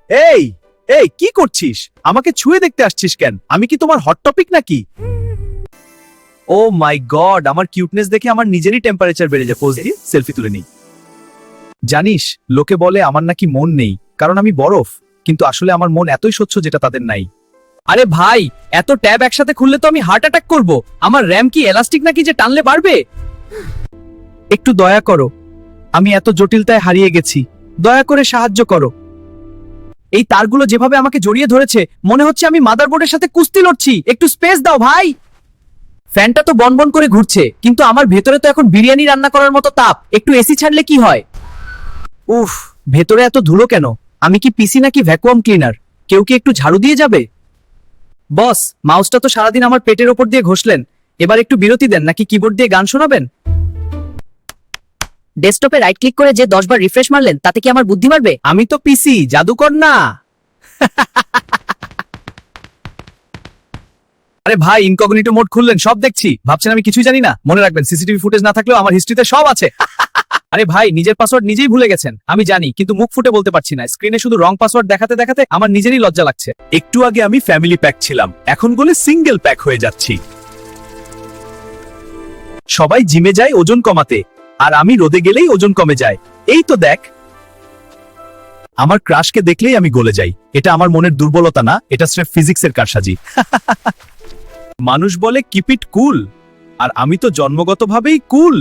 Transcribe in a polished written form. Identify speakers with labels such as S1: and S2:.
S1: এই এই কি করছিস? আমাকে ছুঁয়ে দেখতে আসছিস কেন? আমি কি তোমার হট টপিক নাকি? ও মাই গড, আমার কিউটনেস দেখে আমার নিজেরই টেম্পারেচার বেড়ে যায়। পোজ দিয়ে সেলফি তুলে নিই। জানিস, লোকে বলে আমার নাকি মন নেই কারণ আমি বরফ, কিন্তু আসলে আমার মন এতই স্বচ্ছ যেটা তাদের নাই।
S2: আরে ভাই, এত ট্যাব একসাথে খুললে তো আমি হার্ট অ্যাটাক করব। আমার র্যাম কি এলাস্টিক নাকি যে টানলে বাড়বে?
S1: একটু দয়া করো, আমি এত জটিলতায় হারিয়ে গেছি। দয়া করে সাহায্য করো।
S2: এই তারগুলো যেভাবে আমাকে জড়িয়ে ধরেছে, মনে হচ্ছে আমি মাদারবোর্ডের সাথে কুস্তি লড়ছি। একটু স্পেস দাও ভাই। ফ্যানটা তো বনবন করে ঘুরছে, কিন্তু আমার ভেতরে তো এখন বিরিয়ানি রান্না করার মতো তাপ। একটু এসি ছাড়লে কি হয়? উফ, ভেতরে এত ধুলো কেন? আমি কি পিসি নাকি ভ্যাকুয়াম ক্লিনার? কেউ কি একটু ঝাড়ু দিয়ে যাবে? বস, মাউসটা তো সারাদিন আমার পেটের ওপর দিয়ে ঘষলেন। এবার একটু বিরতি দেন, নাকি কিবোর্ড দিয়ে গান শোনাবেন?
S3: ডেস্কটপে রাইট ক্লিক করে যে 10 বার রিফ্রেশ মারলেন, তাতে কি আমার বুদ্ধি বাড়বে?
S2: আমি তো পিসি, জাদুকর না।
S1: আরে ভাই, ইনকগনিটো মোড খুললেন, সব দেখছি। ভাবছেন আমি কিছুই জানি না? মনে রাখবেন, সিসিটিভি ফুটেজ না থাকলেও আমার হিস্ট্রিতে সব আছে। আরে ভাই, নিজের পাসওয়ার্ড নিজেই ভুলে গেছেন। আমি জানি, কিন্তু মুখ ফুটে বলতে পারছি না। স্ক্রিনে শুধু রং পাসওয়ার্ড দেখাতে দেখাতে আমার নিজেরই লজ্জা লাগছে। একটু আগে আমি ফ্যামিলি প্যাক ছিলাম, এখন বলে সিঙ্গেল প্যাক হয়ে যাচ্ছি। সবাই জিমে যায় ওজন কমাতে, আর আমি রোদে গেলেই ওজন কমে যায়। এই তো দেখ, আমার ক্রাশকে দেখলেই আমি গলে যাই। এটা আমার মনের দুর্বলতা না, এটা স্রেফ ফিজিক্সের কারসাজি। মানুষ বলে কিপ ইট কুল, আর আমি তো জন্মগতভাবেই কুল।